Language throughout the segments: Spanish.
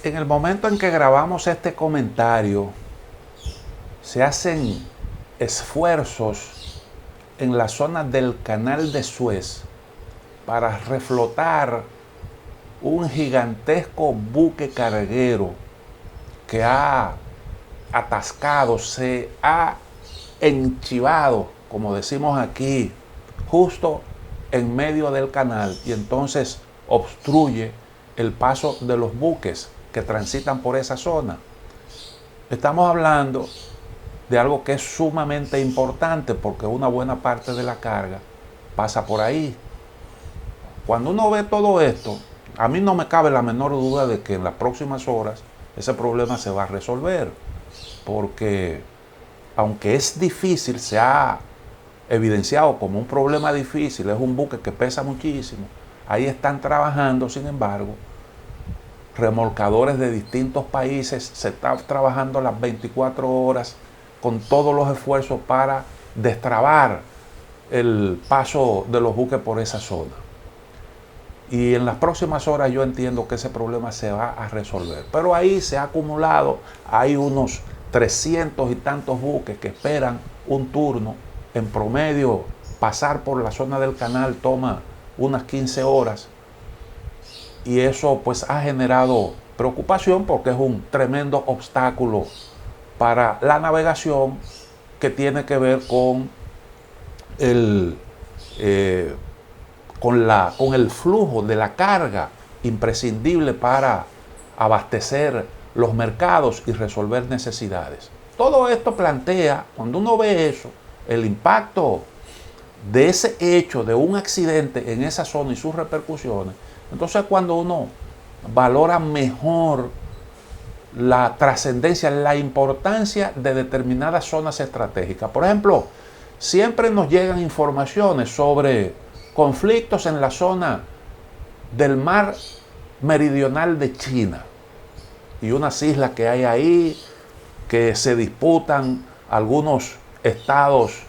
En el momento en que grabamos este comentario, se hacen esfuerzos en la zona del Canal de Suez para reflotar un gigantesco buque carguero que ha atascado, se ha enchivado, como decimos aquí, justo en medio del canal, y entonces obstruye el paso de los buques que transitan por esa zona. Estamos hablando de algo que es sumamente importante porque una buena parte de la carga pasa por ahí. Cuando uno ve todo esto, a mí no me cabe la menor duda de que en las próximas horas ese problema se va a resolver, porque aunque es difícil, se ha evidenciado como un problema difícil, es un buque que pesa muchísimo, ahí están trabajando, sin embargo, remolcadores de distintos países, se está trabajando las 24 horas con todos los esfuerzos para destrabar el paso de los buques por esa zona. Y en las próximas horas yo entiendo que ese problema se va a resolver. Pero ahí se ha acumulado, hay unos 300 y tantos buques que esperan un turno. En promedio, pasar por la zona del canal toma unas 15 horas. Y eso pues ha generado preocupación porque es un tremendo obstáculo para la navegación que tiene que ver con el flujo de la carga imprescindible para abastecer los mercados y resolver necesidades. Todo esto plantea, cuando uno ve eso, el impacto de ese hecho, de un accidente en esa zona y sus repercusiones. Entonces, cuando uno valora mejor la trascendencia, la importancia de determinadas zonas estratégicas. Por ejemplo, siempre nos llegan informaciones sobre conflictos en la zona del mar meridional de China y unas islas que hay ahí que se disputan algunos estados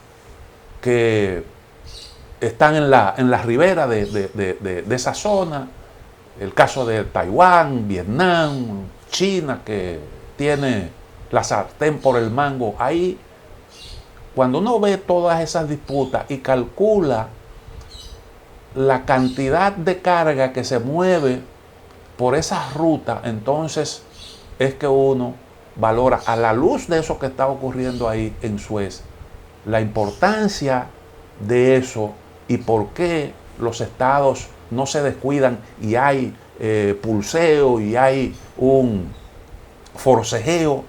que están en la ribera de esa zona. El caso de Taiwán, Vietnam, China, que tiene la sartén por el mango ahí. Cuando uno ve todas esas disputas y calcula la cantidad de carga que se mueve por esa ruta, entonces es que uno valora, a la luz de eso que está ocurriendo ahí en Suez, la importancia de eso y por qué los estados no se descuidan y hay pulseo y hay un forcejeo.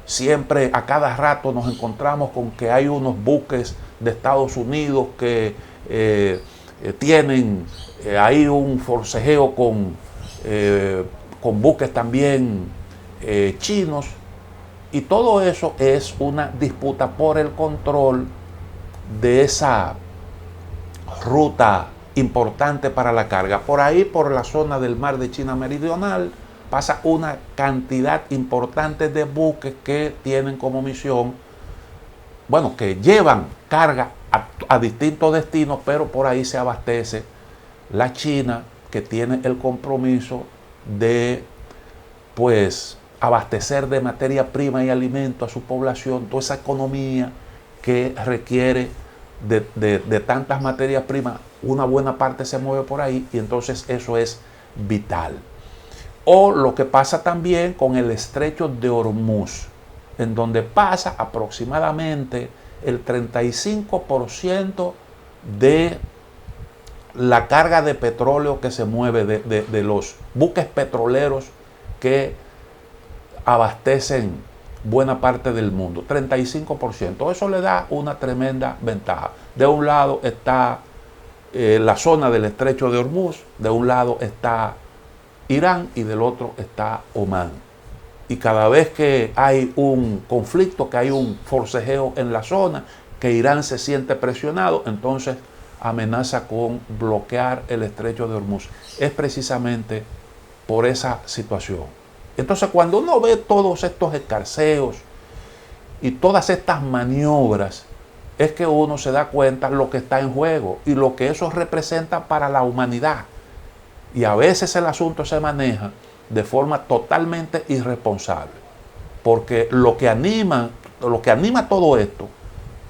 Siempre, a cada rato nos encontramos con que hay unos buques de Estados Unidos que tienen ahí un forcejeo con buques también chinos, y todo eso es una disputa por el control de esa ruta importante para la carga. Por ahí, por la zona del mar de China Meridional, pasa una cantidad importante de buques que tienen como misión, bueno, que llevan carga a distintos destinos, pero por ahí se abastece la China, que tiene el compromiso de, pues, abastecer de materia prima y alimento a su población, toda esa economía que requiere de tantas materias primas. Una buena parte se mueve por ahí y entonces eso es vital. O lo que pasa también con el estrecho de Hormuz, en donde pasa aproximadamente el 35% de la carga de petróleo que se mueve de los buques petroleros que abastecen buena parte del mundo, 35%. Eso le da una tremenda ventaja. De un lado está la zona del estrecho de Hormuz, de un lado está Irán y del otro está Omán. Y cada vez que hay un conflicto, que hay un forcejeo en la zona, que Irán se siente presionado, entonces amenaza con bloquear el estrecho de Hormuz. Es precisamente por esa situación. Entonces, cuando uno ve todos estos escarceos y todas estas maniobras, es que uno se da cuenta lo que está en juego y lo que eso representa para la humanidad. Y a veces el asunto se maneja de forma totalmente irresponsable. Porque lo que anima todo esto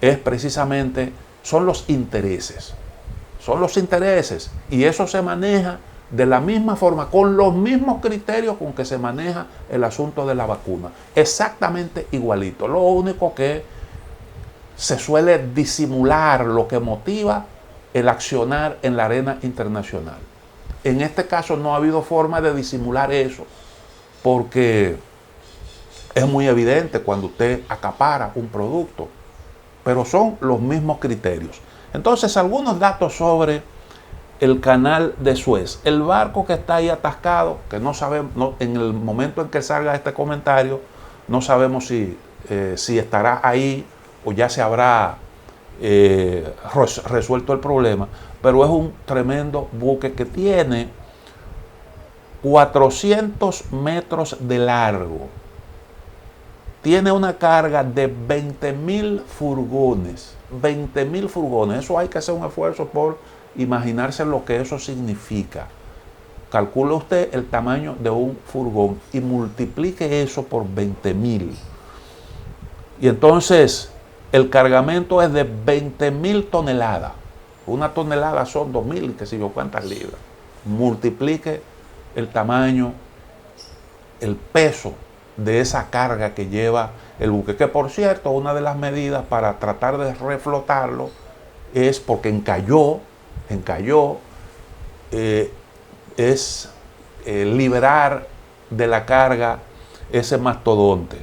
es precisamente, son los intereses. Son los intereses. Y eso se maneja de la misma forma, con los mismos criterios con que se maneja el asunto de la vacuna. Exactamente igualito. Lo único que se suele disimular lo que motiva el accionar en la arena internacional. En este caso no ha habido forma de disimular eso, porque es muy evidente cuando usted acapara un producto, pero son los mismos criterios. Entonces, algunos datos sobre el canal de Suez. El barco que está ahí atascado, que no sabemos, en el momento en que salga este comentario, no sabemos si estará ahí o ya se habrá resuelto el problema, pero es un tremendo buque que tiene 400 metros de largo. Tiene una carga de 20.000 furgones. 20.000 furgones. Eso hay que hacer un esfuerzo por imaginarse lo que eso significa. Calcule usted el tamaño de un furgón y multiplique eso por 20.000. Y entonces el cargamento es de 20.000 toneladas. Una tonelada son 2.000, qué sé yo, cuántas libras. Multiplique el tamaño, el peso de esa carga que lleva el buque. Que por cierto, una de las medidas para tratar de reflotarlo es, porque encalló, es liberar de la carga ese mastodonte,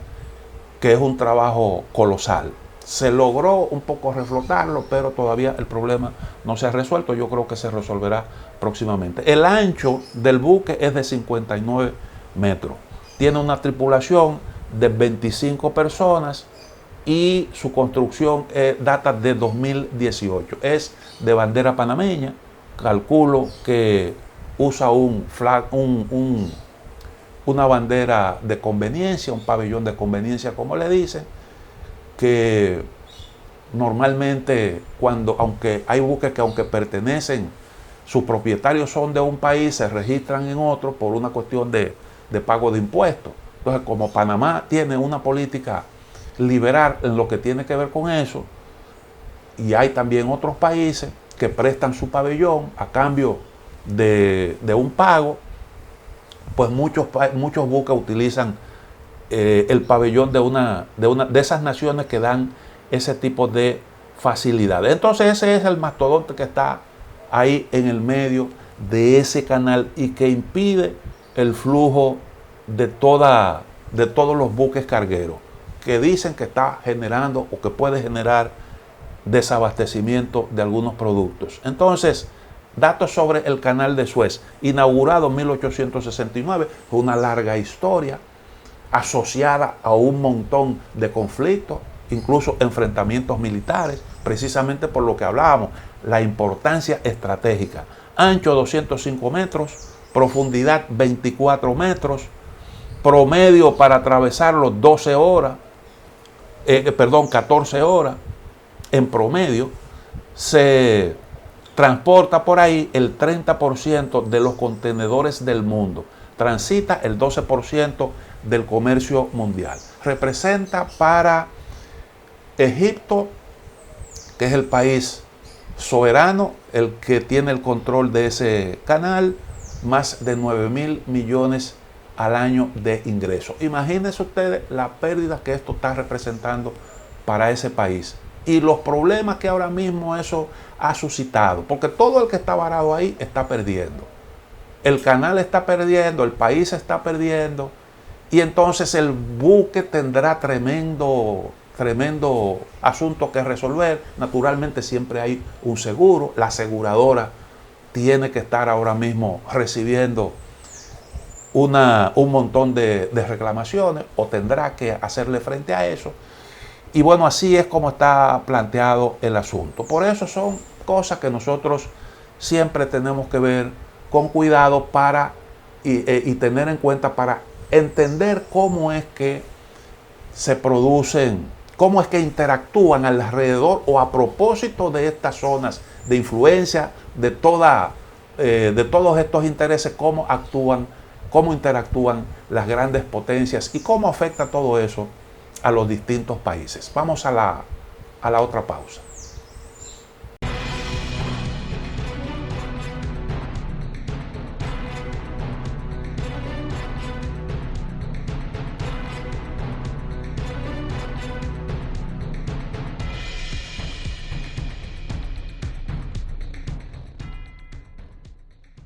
que es un trabajo colosal. Se logró un poco reflotarlo, pero todavía el problema no se ha resuelto. Yo creo que se resolverá próximamente. El ancho del buque es de 59 metros. Tiene una tripulación de 25 personas y su construcción data de 2018. Es de bandera panameña. Calculo que usa una bandera de conveniencia, un pabellón de conveniencia, como le dicen, que normalmente aunque hay buques que aunque pertenecen, sus propietarios son de un país, se registran en otro por una cuestión de pago de impuestos. Entonces, como Panamá tiene una política liberal en lo que tiene que ver con eso, y hay también otros países que prestan su pabellón a cambio de un pago, pues muchos buques utilizan el pabellón de esas naciones que dan ese tipo de facilidades. Entonces ese es el mastodonte que está ahí en el medio de ese canal y que impide el flujo de todos los buques cargueros, que dicen que está generando o que puede generar desabastecimiento de algunos productos. Entonces, datos sobre el canal de Suez, inaugurado en 1869, fue una larga historia asociada a un montón de conflictos, incluso enfrentamientos militares, precisamente por lo que hablábamos, la importancia estratégica. Ancho 205 metros, profundidad 24 metros, promedio para atravesarlo 14 horas en promedio. Se transporta por ahí el 30% de los contenedores del mundo, transita el 12% del comercio mundial. Representa para Egipto, que es el país soberano, el que tiene el control de ese canal, más de 9.000 millones al año de ingresos. Imagínense ustedes la pérdida que esto está representando para ese país y los problemas que ahora mismo eso ha suscitado, porque todo el que está varado ahí está perdiendo. El canal está perdiendo, el país está perdiendo, y entonces el buque tendrá tremendo asunto que resolver. Naturalmente siempre hay un seguro, la aseguradora tiene que estar ahora mismo recibiendo un montón de reclamaciones, o tendrá que hacerle frente a eso. Y bueno, así es como está planteado el asunto. Por eso son cosas que nosotros siempre tenemos que ver con cuidado y tener en cuenta para entender cómo es que se producen, cómo es que interactúan alrededor o a propósito de estas zonas de influencia, de todos estos intereses, cómo actúan cómo interactúan las grandes potencias y cómo afecta todo eso a los distintos países. Vamos a la otra pausa.